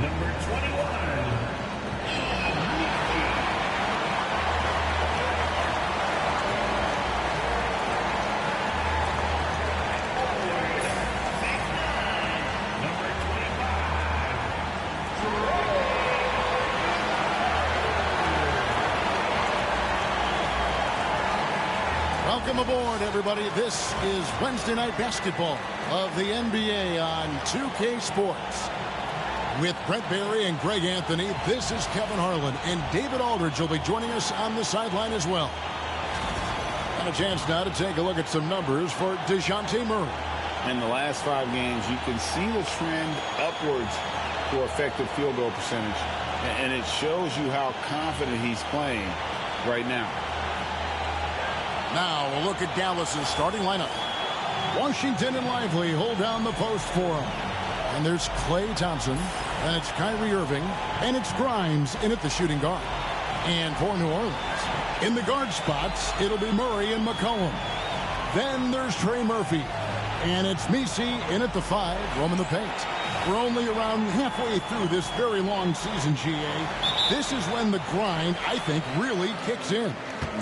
Number 21. Welcome aboard, everybody. This is Wednesday Night Basketball of the NBA on 2K Sports. With Brent Barry and Greg Anthony, this is Kevin Harlan, and David Aldridge will be joining us on the sideline as well. And a chance now to take a look at some numbers for DeJounte Murray. In the last 5 games, you can see the trend upwards for effective field goal percentage, and it shows you how confident he's playing right now. Now we'll look at Dallas's starting lineup. Washington and Lively hold down the post for him. And there's Klay Thompson, and it's Kyrie Irving, and it's Grimes in at the shooting guard. And for New Orleans, in the guard spots, it'll be Murray and McCollum. Then there's Trey Murphy, and it's Messi in at the 5, roaming the paint. We're only around halfway through this very long season, GA. This is when the grind, I think, really kicks in.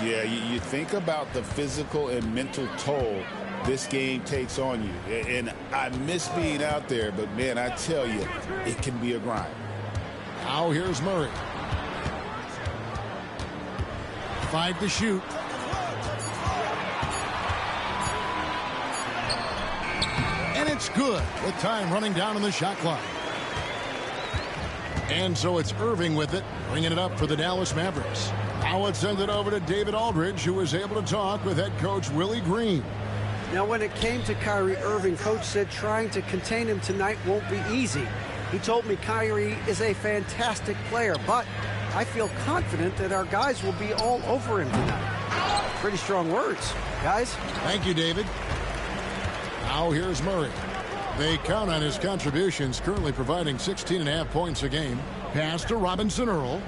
Yeah, you think about the physical and mental toll this game takes on you. And I miss being out there, but, man, I tell you, it can be a grind. Now here's Murray. 5 to shoot. And it's good with time running down on the shot clock. And so it's Irving with it, bringing it up for the Dallas Mavericks. Now let's send it over to David Aldridge, who was able to talk with head coach Willie Green. Now, when it came to Kyrie Irving, coach said trying to contain him tonight won't be easy. He told me Kyrie is a fantastic player, but I feel confident that our guys will be all over him tonight. Pretty strong words, guys. Thank you, David. Now here's Murray. They count on his contributions, currently providing 16.5 points a game. Pass to Robinson Earl.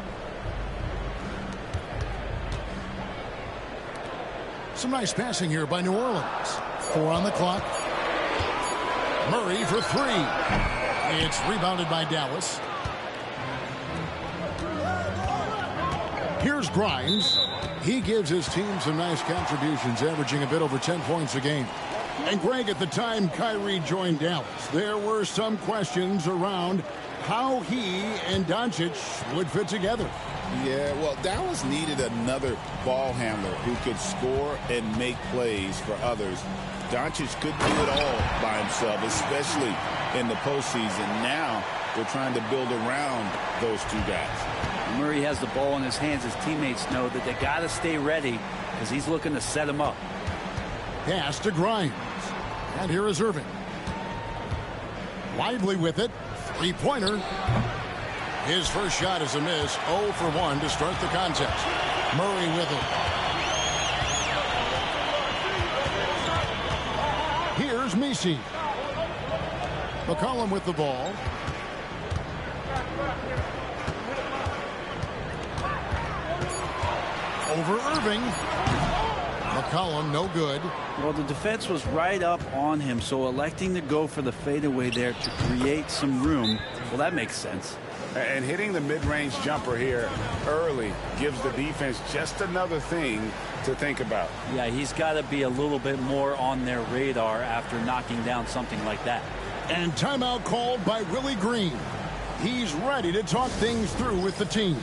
Some nice passing here by New Orleans. 4 on the clock. Murray for 3. It's rebounded by Dallas. Here's Grimes. He gives his team some nice contributions, averaging a bit over 10 points a game. And Greg, at the time Kyrie joined Dallas, there were some questions around how he and Doncic would fit together. Yeah, well, Dallas needed another ball handler who could score and make plays for others. Doncic couldn't do it all by himself, especially in the postseason. Now they're trying to build around those two guys. Murray has the ball in his hands. His teammates know that they got to stay ready because he's looking to set him up. Pass to Grimes. And here is Irving. Lively with it. 3-pointer. His first shot is a miss. 0 for 1 to start the contest. Murray with it. Here's Messi. McCollum with the ball. Over Irving. McCollum, no good. Well, the defense was right up on him, so electing to go for the fadeaway there to create some room, well, that makes sense. And hitting the mid-range jumper here early gives the defense just another thing to think about. Yeah, he's got to be a little bit more on their radar after knocking down something like that. And timeout called by Willie Green. He's ready to talk things through with the team.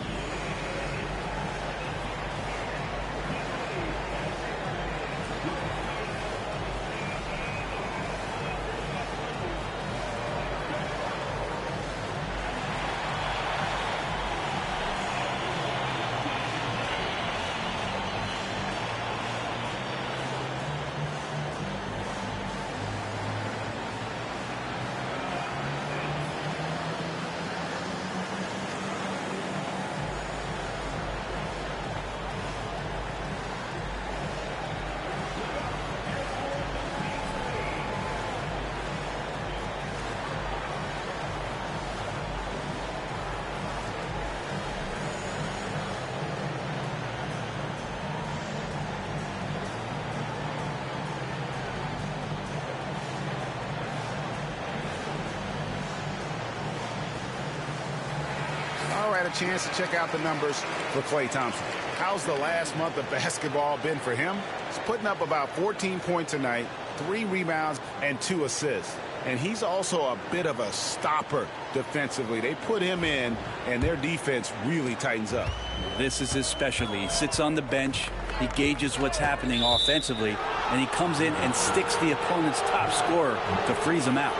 had a chance to check out the numbers for Klay Thompson. How's the last month of basketball been for him? He's putting up about 14 points a night, 3 rebounds, and 2 assists. And he's also a bit of a stopper defensively. They put him in, and their defense really tightens up. This is his specialty. He sits on the bench, he gauges what's happening offensively, and he comes in and sticks the opponent's top scorer to freeze him out.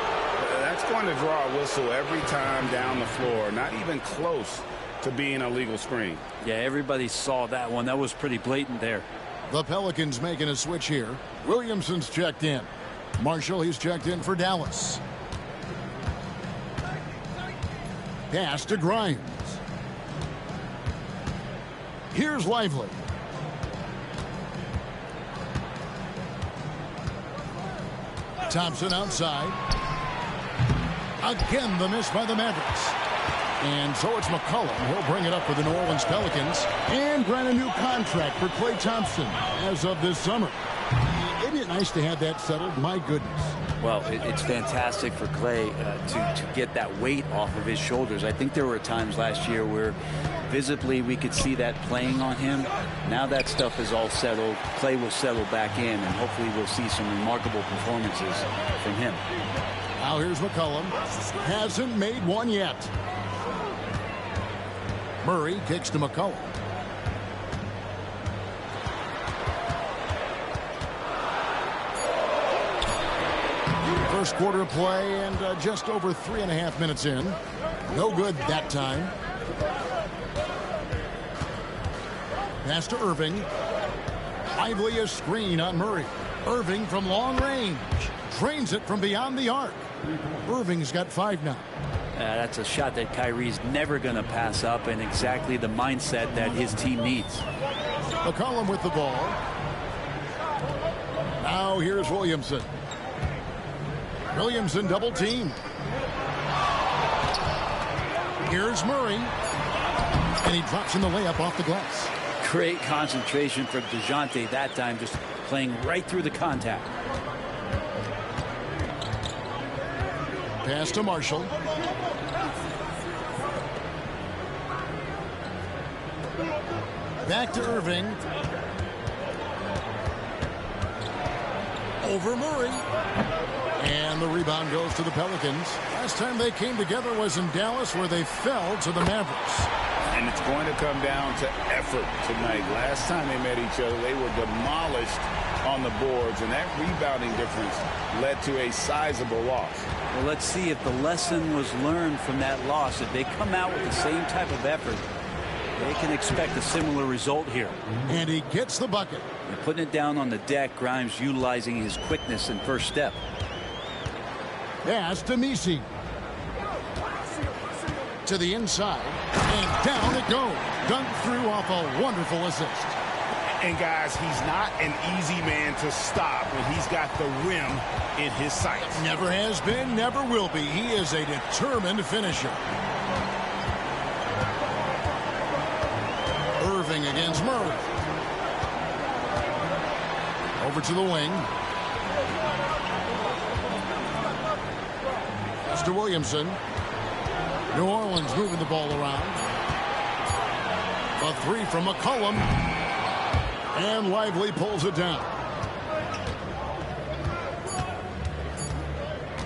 That's going to draw a whistle every time down the floor, not even close to being a legal screen. Yeah, everybody saw that one. That was pretty blatant there. The Pelicans making a switch here. Williamson's checked in. Marshall, he's checked in for Dallas. Pass to Grimes. Here's Lively. Thompson outside. Again, the miss by the Mavericks. And so it's McCollum. He'll bring it up for the New Orleans Pelicans and grant a new contract for Klay Thompson as of this summer. Isn't it nice to have that settled? My goodness. Well, it's fantastic for Klay to get that weight off of his shoulders. I think there were times last year where visibly we could see that playing on him. Now that stuff is all settled. Klay will settle back in, and hopefully we'll see some remarkable performances from him. Now here's McCollum. Hasn't made one yet. Murray kicks to McCollum. First quarter of play and just over 3.5 minutes in. No good that time. Pass to Irving. Lively a screen on Murray. Irving from long range. Drains it from beyond the arc. Irving's got 5 now. That's a shot that Kyrie's never going to pass up, and exactly the mindset that his team needs. McCollum with the ball. Now here's Williamson. Williamson double team. Here's Murray. And he drops in the layup off the glass. Great concentration for DeJounte that time, just playing right through the contact. Pass to Marshall. Back to Irving. Over Murray. And the rebound goes to the Pelicans. Last time they came together was in Dallas, where they fell to the Mavericks. And it's going to come down to effort tonight. Last time they met each other, they were demolished on the boards, and that rebounding difference led to a sizable loss. Well, let's see if the lesson was learned from that loss. If they come out with the same type of effort, they can expect a similar result here. And he gets the bucket. They're putting it down on the deck. Grimes utilizing his quickness and first step. Pass to Messi. To the inside. And down it goes. Dunked through off a wonderful assist. And guys, he's not an easy man to stop when he's got the rim in his sights. Never has been, never will be. He is a determined finisher. Irving against Murray. Over to the wing. To Williamson. New Orleans moving the ball around. A 3 from McCollum. And Lively pulls it down.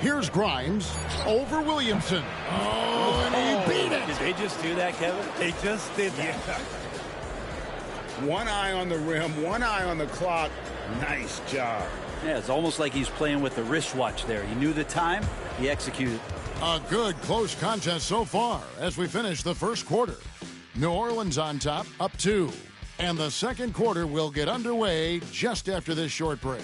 Here's Grimes over Williamson. Oh, and he beat it. Did they just do that, Kevin? They just did that. Yeah. One eye on the rim, one eye on the clock. Nice job. Yeah, it's almost like he's playing with the wristwatch there. He knew the time, he executed. A good close contest so far as we finish the first quarter. New Orleans on top, up 2. And the second quarter will get underway just after this short break.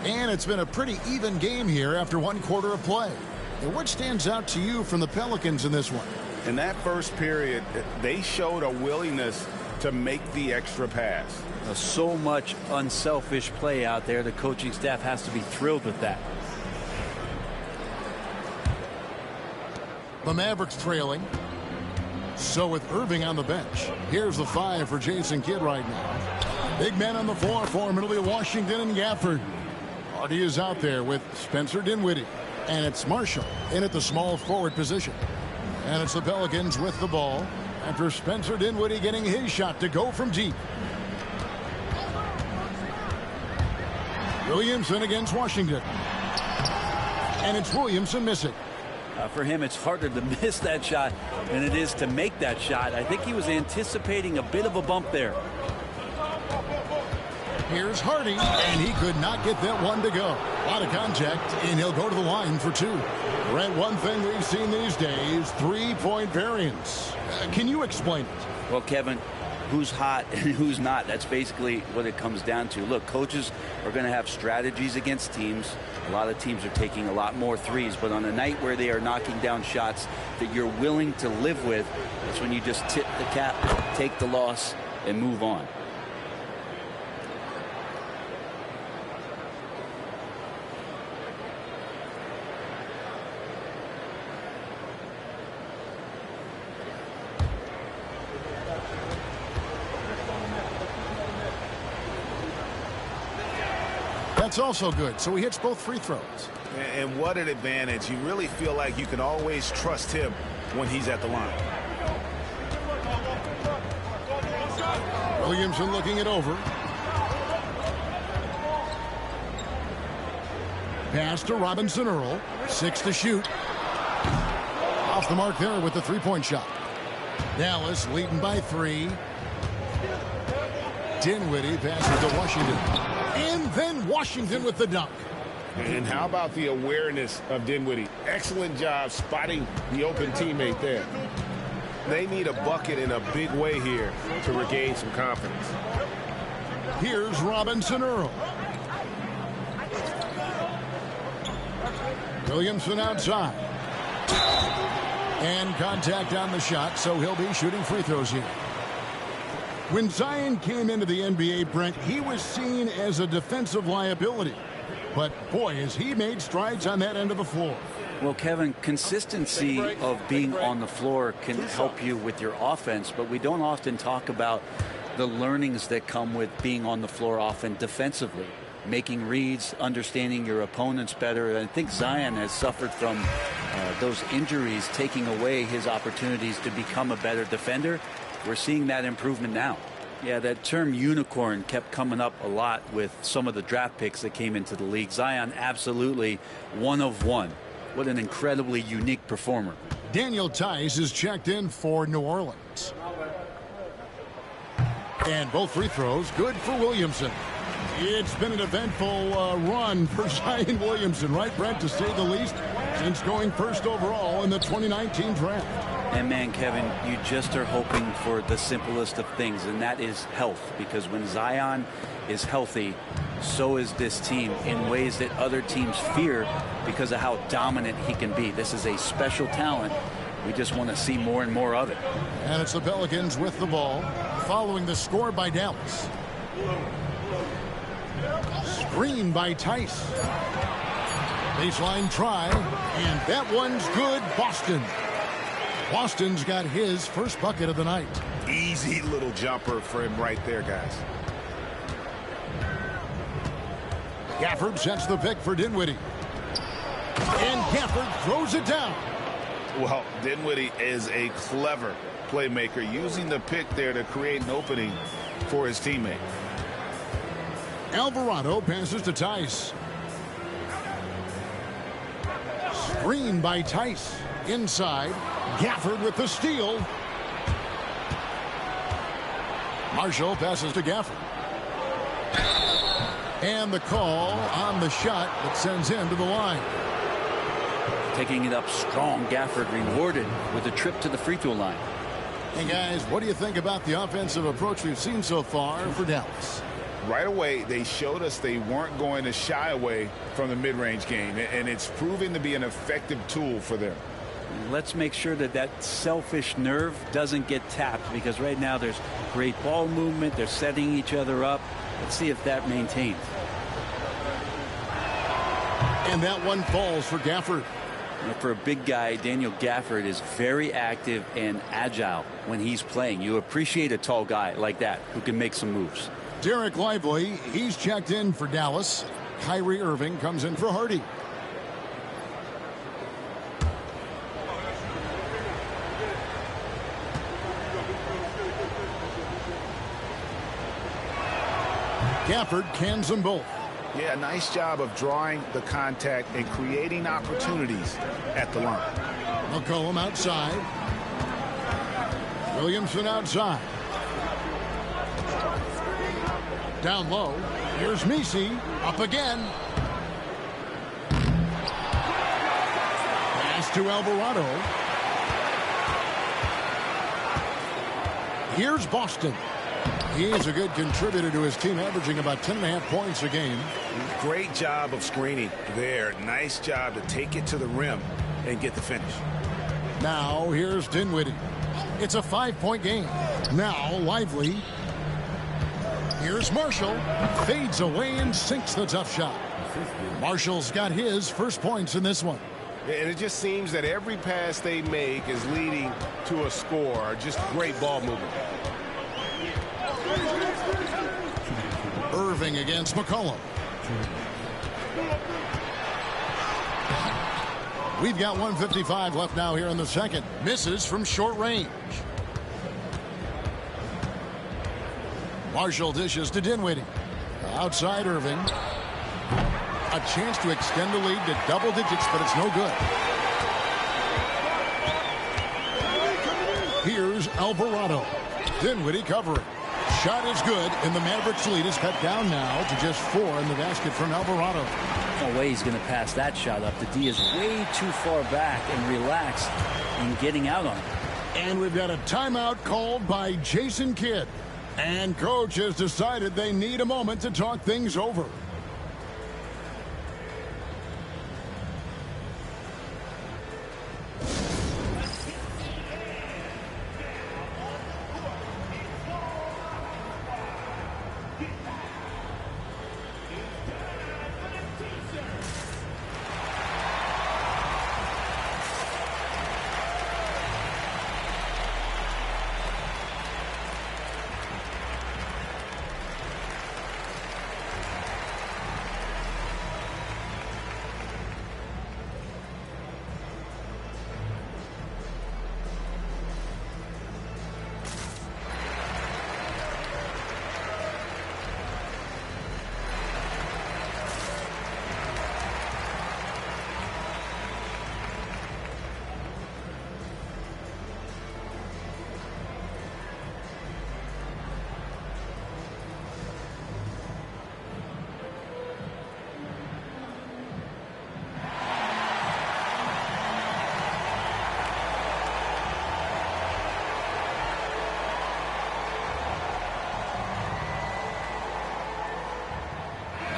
And it's been a pretty even game here after 1 quarter of play. And what stands out to you from the Pelicans in this one? In that first period, they showed a willingness to make the extra pass. So much unselfish play out there. The coaching staff has to be thrilled with that. The Mavericks trailing. So with Irving on the bench, here's the 5 for Jason Kidd right now. Big man on the floor for Middle Washington and Gafford. Hardy is out there with Spencer Dinwiddie. And it's Marshall in at the small forward position. And it's the Pelicans with the ball after Spencer Dinwiddie getting his shot to go from deep. Williamson against Washington. And it's Williamson missing. For him, it's harder to miss that shot than it is to make that shot. I think he was anticipating a bit of a bump there. Here's Hardy, and he could not get that one to go. A lot of contact, and he'll go to the line for 2. Brent, one thing we've seen these days, 3-point variance. Can you explain it? Well, Kevin, who's hot and who's not, that's basically what it comes down to. Look, coaches are going to have strategies against teams. A lot of teams are taking a lot more threes, but on a night where they are knocking down shots that you're willing to live with, that's when you just tip the cap, take the loss, and move on. That's also good. So he hits both free throws. And what an advantage. You really feel like you can always trust him when he's at the line. Williamson looking it over. Pass to Robinson Earl. 6 to shoot. Off the mark there with the 3-point shot. Dallas leading by 3. Dinwiddie passes to Washington. And then Washington with the dunk. And how about the awareness of Dinwiddie? Excellent job spotting the open teammate there. They need a bucket in a big way here to regain some confidence. Here's Robinson Earl. Williamson outside. And contact on the shot, so he'll be shooting free throws here. When Zion came into the NBA, Brent, he was seen as a defensive liability. But, boy, has he made strides on that end of the floor. Well, Kevin, consistency of being on the floor can help you with your offense, but we don't often talk about the learnings that come with being on the floor often defensively. Making reads, understanding your opponents better. And I think Zion has suffered from those injuries taking away his opportunities to become a better defender. We're seeing that improvement now. Yeah, that term unicorn kept coming up a lot with some of the draft picks that came into the league. Zion, absolutely one of one. What an incredibly unique performer. Daniel Tice is checked in for New Orleans. And both free throws good for Williamson. It's been an eventful run for Zion Williamson, right, Brent, to say the least, since going first overall in the 2019 draft. And man, Kevin, you just are hoping for the simplest of things, and that is health. Because when Zion is healthy, so is this team in ways that other teams fear because of how dominant he can be. This is a special talent. We just want to see more and more of it. And it's the Pelicans with the ball, following the score by Dallas. Screen by Tice. Baseline try, and that one's good. Boston's got his first bucket of the night. Easy little jumper for him right there, guys. Gafford sets the pick for Dinwiddie. And Gafford throws it down. Well, Dinwiddie is a clever playmaker, using the pick there to create an opening for his teammate. Alvarado passes to Tice. Screen by Tice. Inside. Gafford with the steal. Marshall passes to Gafford. And the call on the shot that sends him to the line. Taking it up strong, Gafford rewarded with a trip to the free throw line. Hey guys, what do you think about the offensive approach we've seen so far for Dallas? Right away, they showed us they weren't going to shy away from the mid-range game, and it's proving to be an effective tool for them. Let's make sure that that selfish nerve doesn't get tapped, because right now there's great ball movement. They're setting each other up. Let's see if that maintains. And that one falls for Gafford. For a big guy, Daniel Gafford is very active and agile when he's playing. You appreciate a tall guy like that who can make some moves. Derek Lively, he's checked in for Dallas. Kyrie Irving comes in for Hardy. Gafford cans them both. Yeah, nice job of drawing the contact and creating opportunities at the line. McCollum outside. Williamson outside. Down low. Here's Messi. Up again. Pass to Alvarado. Here's Boston. He's a good contributor to his team, averaging about 10.5 points a game. Great job of screening there. Nice job to take it to the rim and get the finish. Now here's Dinwiddie. It's a 5-point game. Now Lively. Here's Marshall. Fades away and sinks the tough shot. Marshall's got his first points in this one. And it just seems that every pass they make is leading to a score. Just great ball movement. Irving against McCollum. We've got 1:55 left now here in the second. Misses from short range. Marshall dishes to Dinwiddie. Outside Irving. A chance to extend the lead to double digits, but it's no good. Here's Alvarado. Dinwiddie covering. Shot is good, and the Mavericks lead is cut down now to just 4 in the basket from Alvarado. No way he's going to pass that shot up. The D is way too far back and relaxed in getting out on it. And we've got a timeout called by Jason Kidd. And coach has decided they need a moment to talk things over.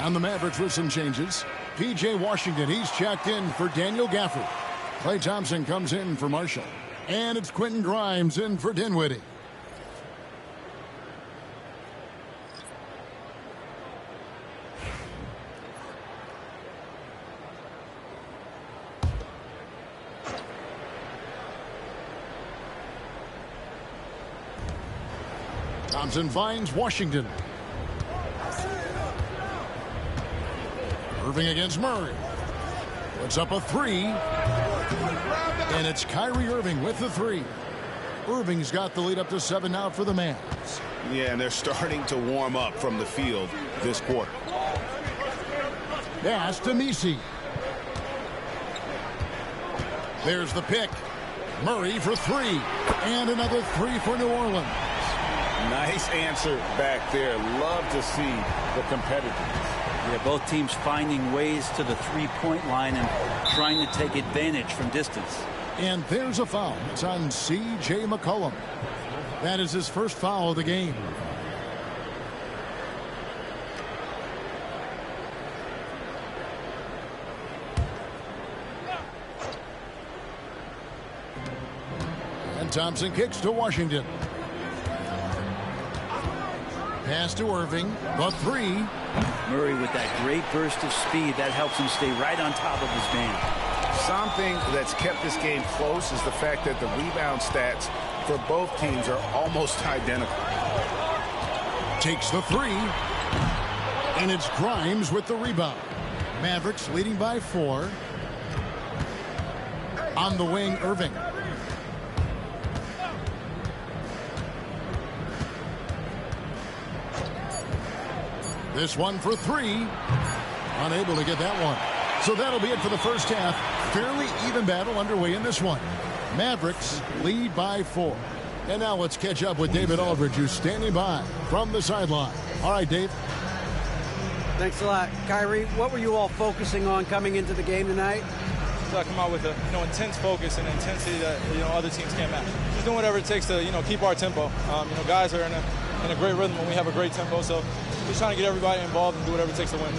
On the Mavericks with some changes. P.J. Washington, he's checked in for Daniel Gafford. Klay Thompson comes in for Marshall. And it's Quentin Grimes in for Dinwiddie. Thompson finds Washington. Irving against Murray. Puts up a 3. And it's Kyrie Irving with the 3. Irving's got the lead up to 7 now for the Mavs. Yeah, and they're starting to warm up from the field this quarter. Pass to Messi. There's the pick. Murray for 3. And another 3 for New Orleans. Nice answer back there. Love to see the competitiveness. Yeah, both teams finding ways to the three-point line and trying to take advantage from distance. And there's a foul. It's on C.J. McCollum. That is his first foul of the game. And Thompson kicks to Washington. Pass to Irving. The 3. Murray with that great burst of speed that helps him stay right on top of his man. Something that's kept this game close is the fact that the rebound stats for both teams are almost identical. Takes the three. And it's Grimes with the rebound. Mavericks leading by 4. On the wing, Irving. This one for 3. Unable to get that one. So that'll be it for the first half. Fairly even battle underway in this one. Mavericks lead by 4. And now let's catch up with David Aldridge, who's standing by from the sideline. All right, Dave. Thanks a lot. Kyrie, what were you all focusing on coming into the game tonight? I come out with a intense focus and intensity that other teams can't match. Just doing whatever it takes to keep our tempo. Guys are in a great rhythm when we have a great tempo. So just trying to get everybody involved and do whatever it takes to win.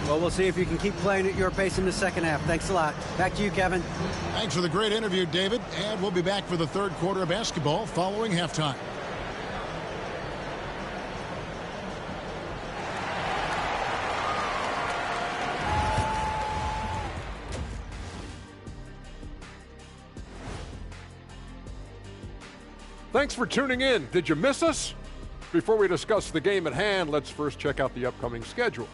Well, we'll see if you can keep playing at your pace in the second half. Thanks a lot. Back to you, Kevin. Thanks for the great interview, David. And we'll be back for the third quarter of basketball following halftime. Thanks for tuning in. Did you miss us? Before we discuss the game at hand, let's first check out the upcoming schedule.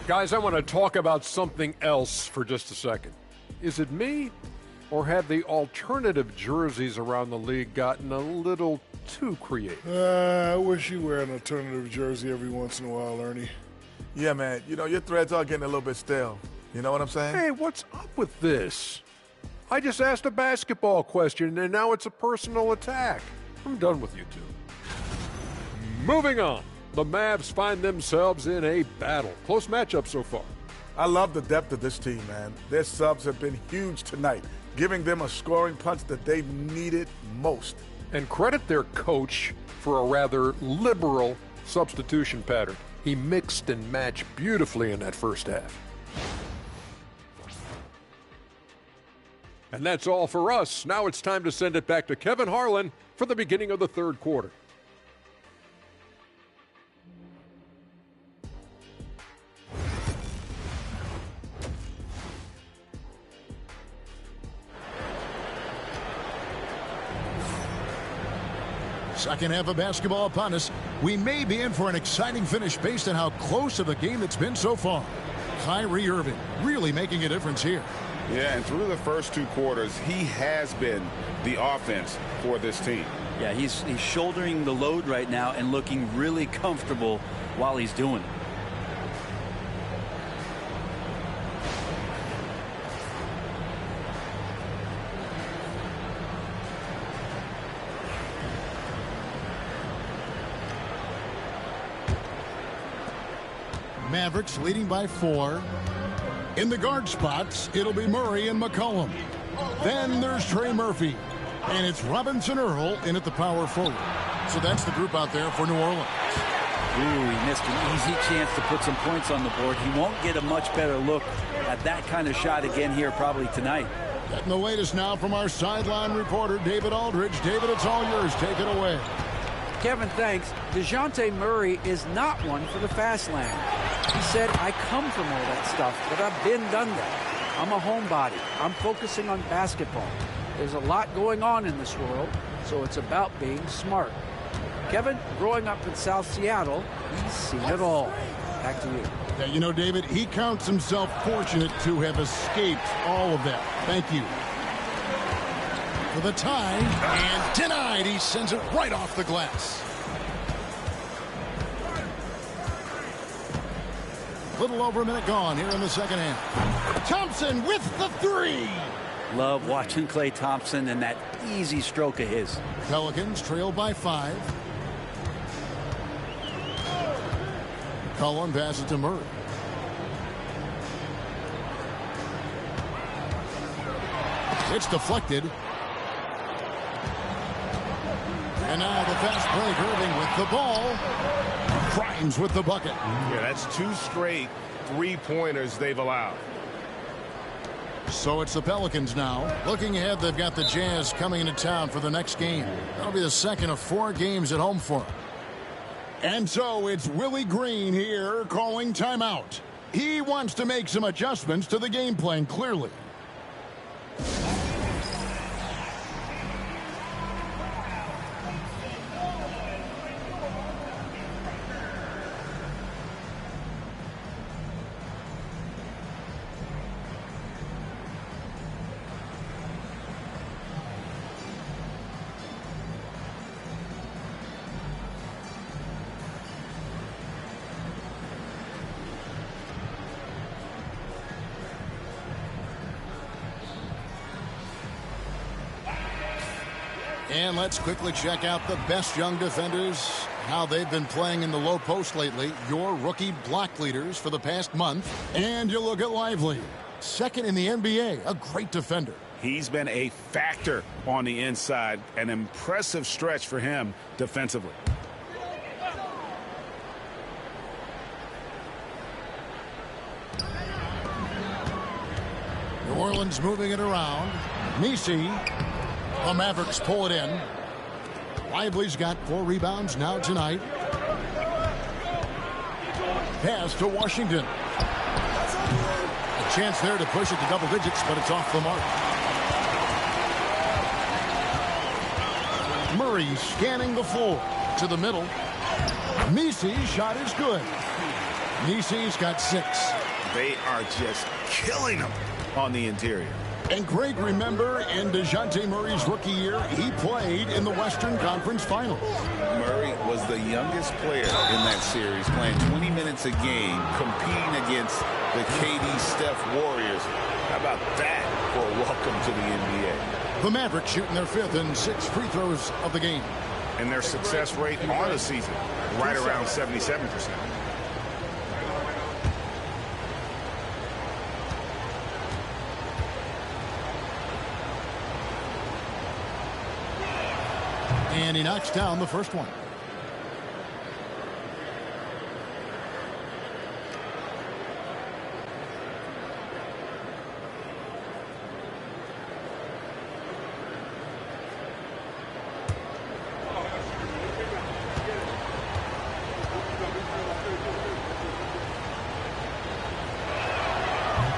Guys, I want to talk about something else for just a second. Is it me, or have the alternative jerseys around the league gotten a little too creative? I wish you wear an alternative jersey every once in a while, Ernie. Yeah, man. Your threads are getting a little bit stale. You know what I'm saying? Hey, what's up with this? I just asked a basketball question, and now it's a personal attack. I'm done with you two. Moving on. The Mavs find themselves in a battle. Close matchup so far. I love the depth of this team, man. Their subs have been huge tonight, giving them a scoring punch that they've needed most. And credit their coach for a rather liberal substitution pattern. He mixed and matched beautifully in that first half. And that's all for us. Now it's time to send it back to Kevin Harlan for the beginning of the third quarter. Second half of basketball upon us. We may be in for an exciting finish based on how close of a game it's been so far. Kyrie Irving really making a difference here. Yeah, and through the first 2 quarters, he has been the offense for this team. Yeah, he's shouldering the load right now and looking really comfortable while he's doing it. Mavericks leading by 4. In the guard spots, it'll be Murray and McCollum. Then there's Trey Murphy. And it's Robinson Earl in at the power forward. So that's the group out there for New Orleans. Ooh, he missed an easy chance to put some points on the board. He won't get a much better look at that kind of shot again here probably tonight. Getting the latest now from our sideline reporter, David Aldridge. David, it's all yours. Take it away. Kevin, thanks. DeJounte Murray is not one for the fast lane. He said, I come from all that stuff, but I've been done that. I'm a homebody. I'm focusing on basketball. There's a lot going on in this world, so it's about being smart. Kevin, growing up in South Seattle, he's seen it all. Back to you. Yeah, you know, David, he counts himself fortunate to have escaped all of that. Thank you. For the tie, and denied. He sends it right off the glass. Little over a minute gone here in the second half. Thompson with the 3. Love watching Klay Thompson and that easy stroke of his. Pelicans trail by 5. Cullen passes to Murray. It's deflected. And now the fast break. Irving with the ball. Grimes with the bucket. Yeah, that's 2 straight 3-pointers they've allowed. So it's the Pelicans now. Looking ahead, they've got the Jazz coming into town for the next game. That'll be the second of 4 games at home for them. And so it's Willie Green here calling timeout. He wants to make some adjustments to the game plan, clearly. And let's quickly check out the best young defenders, how they've been playing in the low post lately. Your rookie block leaders for the past month. And you look at Lively, second in the NBA, a great defender. He's been a factor on the inside, an impressive stretch for him defensively. New Orleans moving it around. Messi. The Mavericks pull it in. Lively's got 4 rebounds now tonight. Pass to Washington. A chance there to push it to double digits, but it's off the mark. Murray scanning the floor to the middle. Messi's shot is good. Messi's got 6. They are just killing him on the interior. And Greg, remember, in DeJounte Murray's rookie year, he played in the Western Conference Finals. Murray was the youngest player in that series, playing 20 minutes a game, competing against the KD Steph Warriors. How about that for a welcome to the NBA? The Mavericks shooting their 5th and 6th free throws of the game. And their success rate on the season, right around 77%. And he knocks down the first one.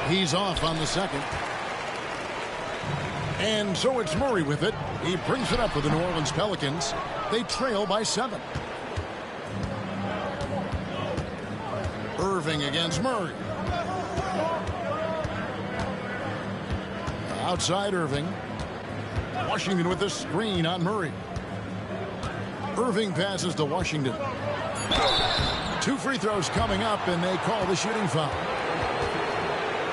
He's off on the second. And so it's Murray with it. He brings it up for the New Orleans Pelicans. They trail by 7. Irving against Murray. Outside Irving. Washington with the screen on Murray. Irving passes to Washington. 2 free throws coming up, and they call the shooting foul.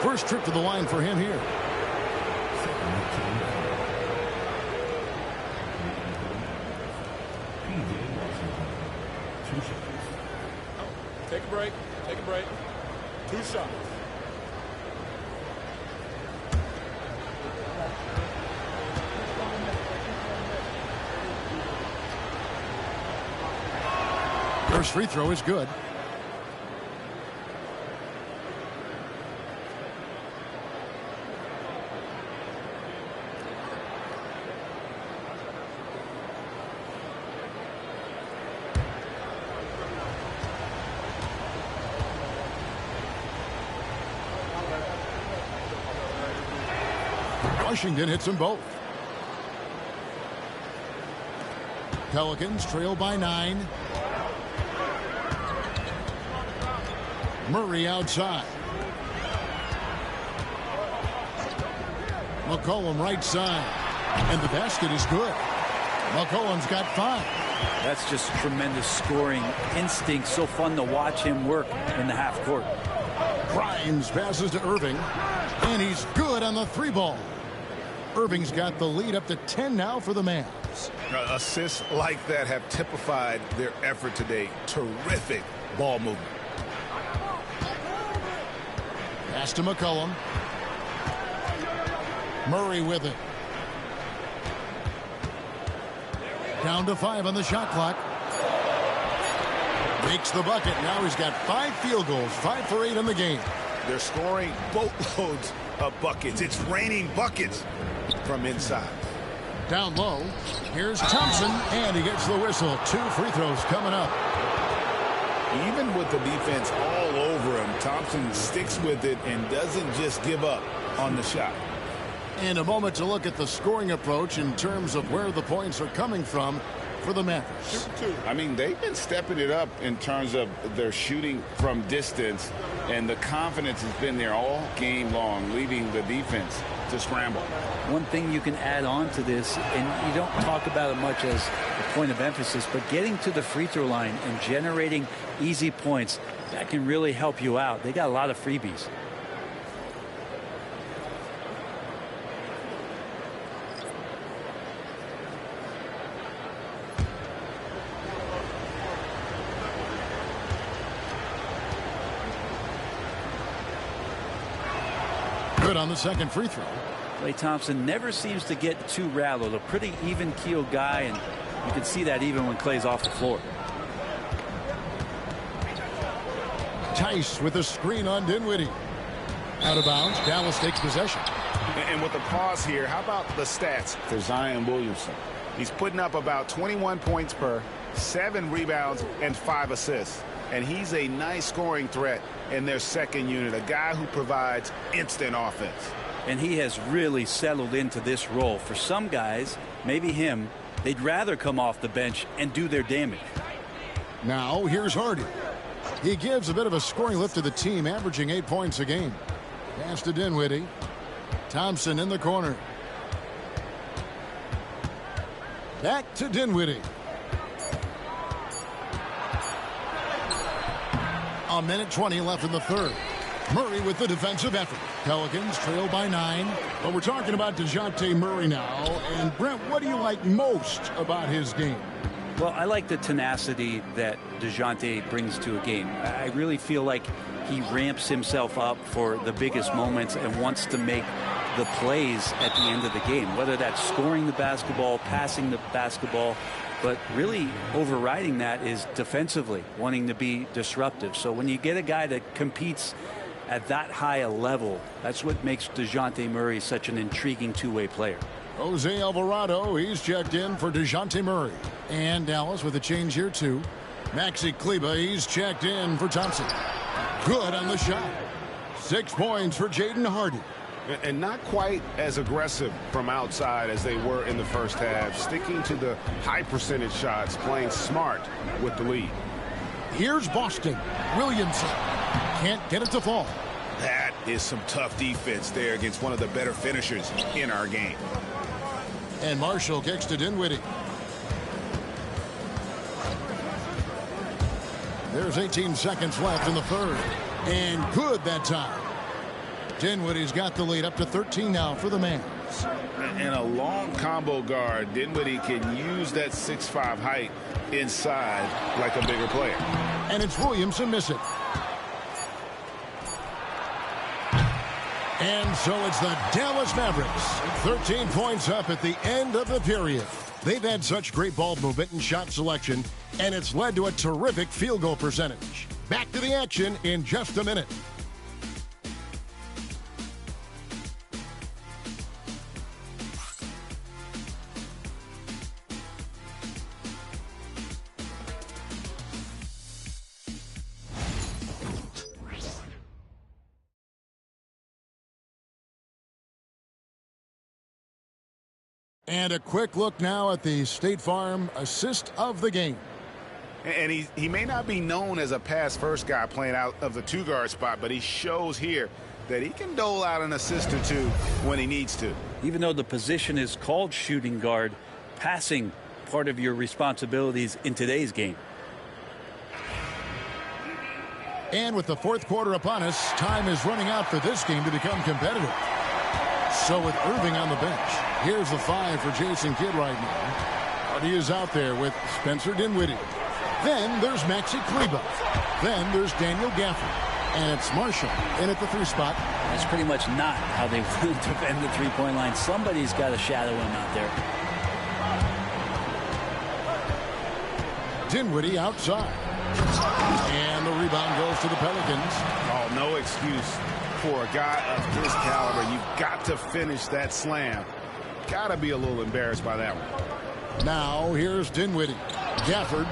First trip to the line for him here. Take a break. Take a break. 2 shots. First free throw is good. Washington hits them both. Pelicans trail by 9. Murray outside. McCollum right side. And the basket is good. McCollum's got 5. That's just tremendous scoring instinct. So fun to watch him work in the half court. Grimes passes to Irving. And he's good on the 3 ball. Irving's got the lead up to 10 now for the Mavs. Assists like that have typified their effort today. Terrific ball movement. Pass to McCollum. Murray with it. Down to 5 on the shot clock. Makes the bucket. Now he's got 5 field goals. 5 for 8 in the game. They're scoring boatloads of buckets. It's raining buckets from inside. Down low. Here's Thompson, and he gets the whistle. 2 free throws coming up. Even with the defense all over him, Thompson sticks with it and doesn't just give up on the shot. And a moment to look at the scoring approach in terms of where the points are coming from for the Mavericks. I mean, they've been stepping it up in terms of their shooting from distance, and the confidence has been there all game long, leaving the defense to scramble. One thing you can add on to this, and you don't talk about it much as a point of emphasis, but getting to the free throw line and generating easy points, that can really help you out. They got a lot of freebies. Good on the second free throw. Klay Thompson never seems to get too rattled. A pretty even-keeled guy, and you can see that even when Klay's off the floor. Tice with a screen on Dinwiddie. Out of bounds. Dallas takes possession. And with the pause here, how about the stats for Zion Williamson? He's putting up about 21 points per, 7 rebounds, and 5 assists. And he's a nice scoring threat in their second unit, a guy who provides instant offense. And he has really settled into this role. For some guys, maybe him, they'd rather come off the bench and do their damage. Now here's Hardy. He gives a bit of a scoring lift to the team, averaging 8 points a game. Pass to Dinwiddie. Thompson in the corner. Back to Dinwiddie. A minute 20 left in the third. Murray with the defensive effort. Pelicans trail by 9. But we're talking about DeJounte Murray now. And Brent, what do you like most about his game? Well, I like the tenacity that DeJounte brings to a game. I really feel like he ramps himself up for the biggest moments and wants to make the plays at the end of the game, whether that's scoring the basketball, passing the basketball, but really overriding that is defensively wanting to be disruptive. So when you get a guy that competes at that high a level, that's what makes DeJounte Murray such an intriguing two-way player. Jose Alvarado, he's checked in for DeJounte Murray. And Dallas with a change here too. Maxi Kleber, he's checked in for Thompson. Good on the shot. 6 points for Jaden Hardy. And not quite as aggressive from outside as they were in the first half, sticking to the high percentage shots, playing smart with the lead. Here's Boston. Williamson can't get it to fall. That is some tough defense there against one of the better finishers in our game. And Marshall kicks to Dinwiddie. There's 18 seconds left in the third. And good that time. Dinwiddie's got the lead up to 13 now for the Mavs. And a long combo guard, Dinwiddie can use that 6'5" height inside like a bigger player. And it's Williamson missing. And so it's the Dallas Mavericks. 13 points up at the end of the period. They've had such great ball movement and shot selection, and it's led to a terrific field goal percentage. Back to the action in just a minute. And a quick look now at the State Farm assist of the game. And he may not be known as a pass-first guy playing out of the two-guard spot, but he shows here that he can dole out an assist or two when he needs to. Even though the position is called shooting guard, passing part of your responsibilities in today's game. And with the fourth quarter upon us, time is running out for this game to become competitive. So with Irving on the bench, here's the 5 for Jason Kidd right now. Hardy is out there with Spencer Dinwiddie. Then there's Maxi Kleber. Then there's Daniel Gafford. And it's Marshall in at the 3 spot. That's pretty much not how they would defend the three-point line. Somebody's got to shadow him out there. Dinwiddie outside. And the rebound goes to the Pelicans. Oh, no excuse for a guy of this caliber. You've got to finish that slam. Got to be a little embarrassed by that one. Now here's Dinwiddie. Gafford.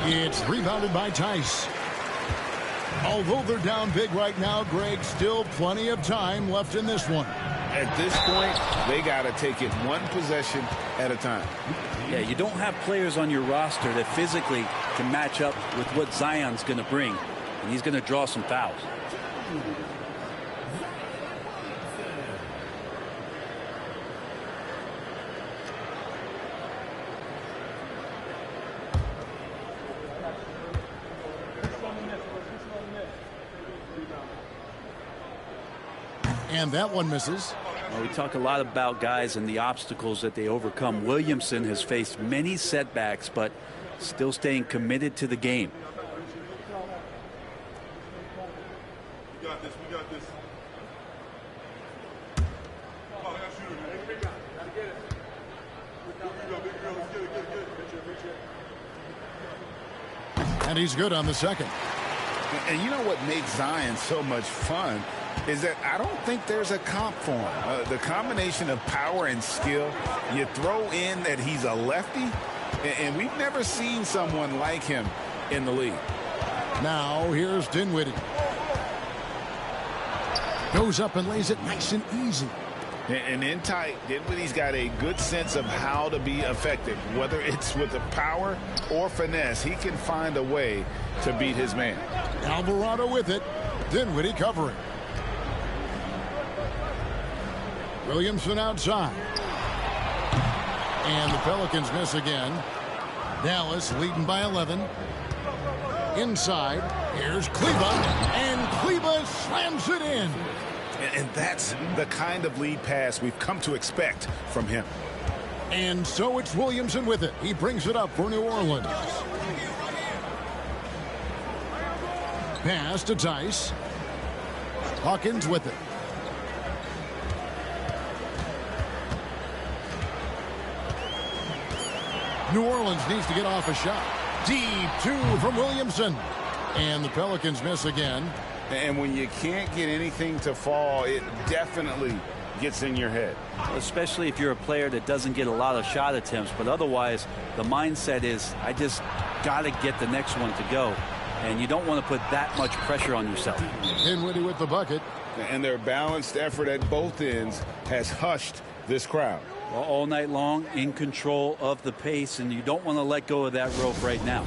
It's rebounded by Tice. Although they're down big right now, Greg, still plenty of time left in this one. At this point, they got to take it one possession at a time. Yeah, you don't have players on your roster that physically can match up with what Zion's going to bring. And he's going to draw some fouls. And that one misses. Well, we talk a lot about guys and the obstacles that they overcome. Williamson has faced many setbacks, but still staying committed to the game. We got this. We got this. And he's good on the second. And you know what makes Zion so much fun is that I don't think there's a comp for him. The combination of power and skill, you throw in that he's a lefty, and we've never seen someone like him in the league. Now here's Dinwiddie. Goes up and lays it nice and easy. And in tight, Dinwiddie's got a good sense of how to be effective. Whether it's with the power or finesse, he can find a way to beat his man. Alvarado with it. Dinwiddie covering. Williamson outside. And the Pelicans miss again. Dallas leading by 11. Inside. Here's Kleba. And Kleba slams it in. And that's the kind of lead pass we've come to expect from him. And so it's Williamson with it. He brings it up for New Orleans. Pass to Tice. Hawkins with it. New Orleans needs to get off a shot. Deep two from Williamson. And the Pelicans miss again. And when you can't get anything to fall, it definitely gets in your head. Especially if you're a player that doesn't get a lot of shot attempts. But otherwise, the mindset is, I just got to get the next one to go. And you don't want to put that much pressure on yourself. Dinwiddie with the bucket. And their balanced effort at both ends has hushed this crowd. Well, all night long, in control of the pace, and you don't want to let go of that rope right now.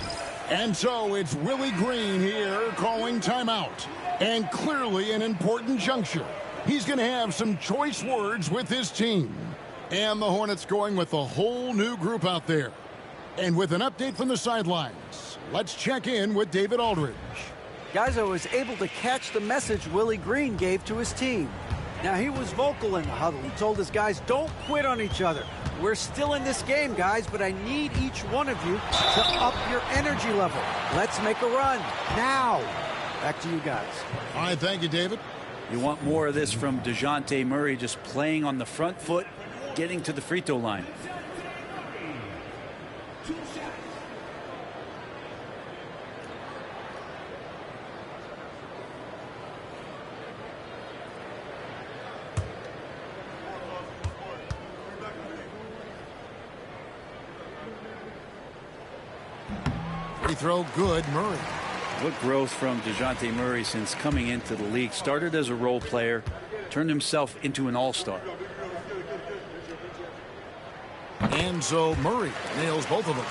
And so it's Willie Green here calling timeout. And clearly an important juncture. He's going to have some choice words with his team. And the Hornets going with a whole new group out there. And with an update from the sidelines, let's check in with David Aldridge. Guys, I was able to catch the message Willie Green gave to his team. Now, he was vocal in the huddle. He told his guys, don't quit on each other. We're still in this game, guys, but I need each one of you to up your energy level. Let's make a run now. Back to you guys. All right, thank you, David. You want more of this from DeJounte Murray, just playing on the front foot, getting to the free throw line. Free throw good, Murray. What growth from DeJounte Murray since coming into the league. Started as a role player, turned himself into an all-star. And so Murray nails both of them.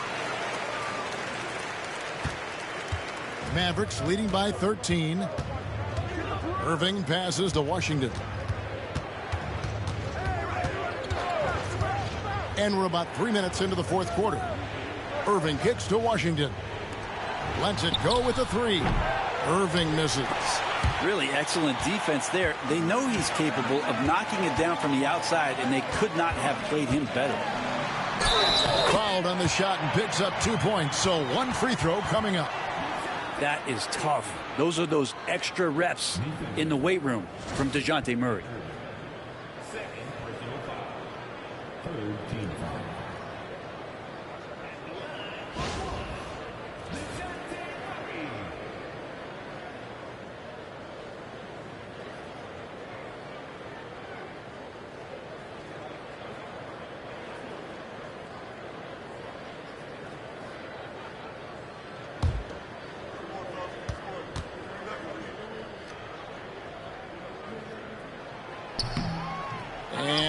Mavericks leading by 13. Irving passes to Washington. And we're about 3 minutes into the fourth quarter. Irving kicks to Washington. Lets it go with the three. Irving misses. Really excellent defense there. They know he's capable of knocking it down from the outside, and they could not have played him better. Fouled on the shot and picks up 2 points. So one free throw coming up. That is tough. Those are those extra reps in the weight room from DeJounte Murray.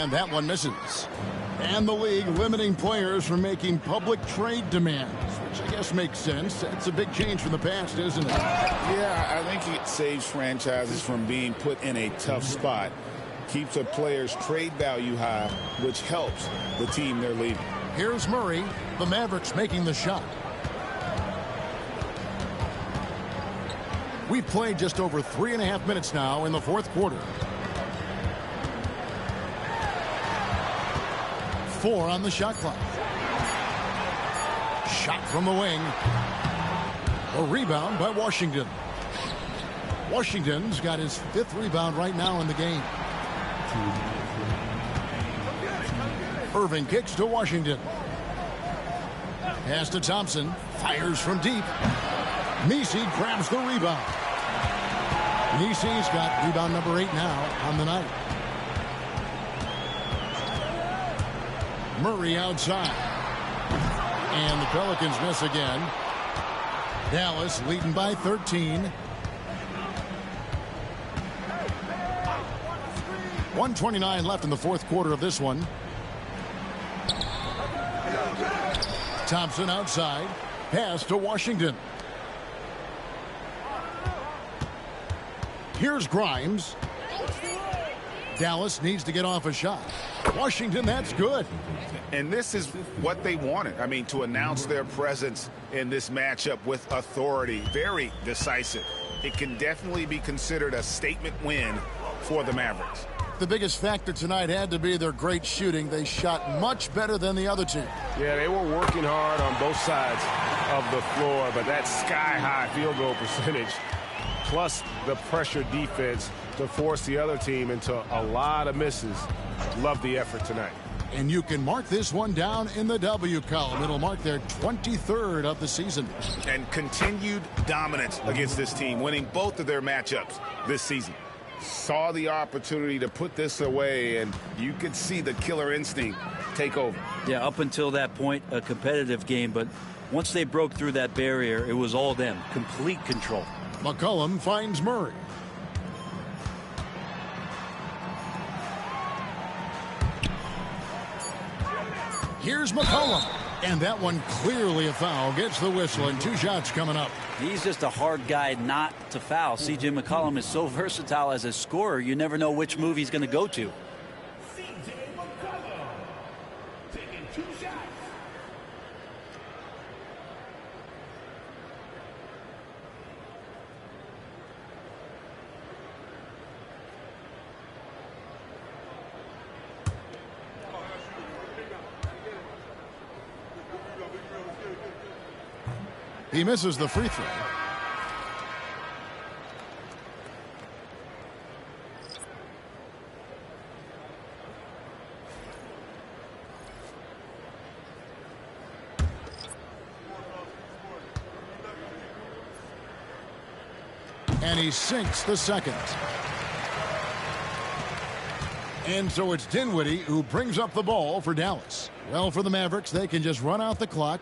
And that one misses. And the league limiting players from making public trade demands, which I guess makes sense. That's a big change from the past, isn't it? Yeah, I think it saves franchises from being put in a tough spot. Keeps a player's trade value high, which helps the team they're leaving. Here's Murray. The Mavericks making the shot. We've played just over 3.5 minutes now in the fourth quarter. 4 on the shot clock. Shot from the wing. A rebound by Washington. Washington's got his 5th rebound right now in the game. Irving kicks to Washington. Pass to Thompson. Fires from deep. Nisi grabs the rebound. Nisi's got rebound number 8 now on the night. Murray outside. And the Pelicans miss again. Dallas leading by 13. 1:29 left in the fourth quarter of this one. Thompson outside. Pass to Washington. Here's Grimes. Dallas needs to get off a shot. Washington, that's good. And this is what they wanted. I mean, to announce their presence in this matchup with authority. Very decisive. It can definitely be considered a statement win for the Mavericks. The biggest factor tonight had to be their great shooting. They shot much better than the other team. Yeah, they were working hard on both sides of the floor, but that sky-high field goal percentage, plus the pressure defense to force the other team into a lot of misses. Love the effort tonight. And you can mark this one down in the W column. It'll mark their 23rd of the season. And continued dominance against this team, winning both of their matchups this season. Saw the opportunity to put this away, and you could see the killer instinct take over. Yeah, up until that point, a competitive game, but once they broke through that barrier, it was all them. Complete control. McCollum finds Murray. Here's McCollum. And that one clearly a foul. Gets the whistle, and 2 shots coming up. He's just a hard guy not to foul. C.J. McCollum is so versatile as a scorer, you never know which move he's going to go to. C.J. McCollum taking 2 shots. He misses the free throw. And he sinks the second. And so it's Dinwiddie who brings up the ball for Dallas. Well, for the Mavericks, they can just run out the clock.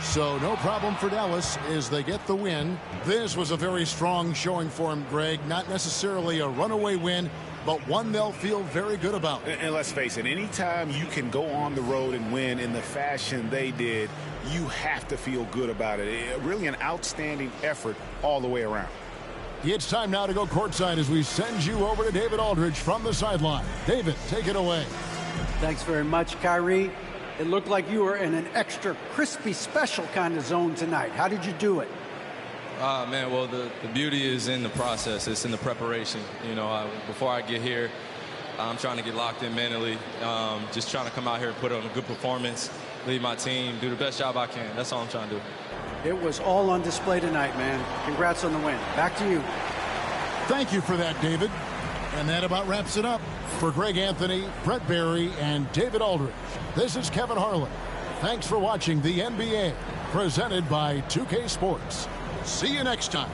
So no problem for Dallas as they get the win. This was a very strong showing for him, Greg. Not necessarily a runaway win, but one they'll feel very good about. And let's face it, anytime you can go on the road and win in the fashion they did, you have to feel good about it. Really an outstanding effort all the way around. It's time now to go courtside as we send you over to David Aldridge from the sideline. David, take it away. Thanks very much, Kyrie. It looked like you were in an extra crispy special kind of zone tonight. How did you do it? Man, well, the beauty is in the process. It's in the preparation. You know, before I get here, I'm trying to get locked in mentally. Just trying to come out here and put on a good performance, lead my team, do the best job I can. That's all I'm trying to do. It was all on display tonight, man. Congrats on the win. Back to you. Thank you for that, David. And that about wraps it up. For Greg Anthony, Brett Barry, and David Aldridge, this is Kevin Harlan. Thanks for watching the NBA, presented by 2K Sports. See you next time.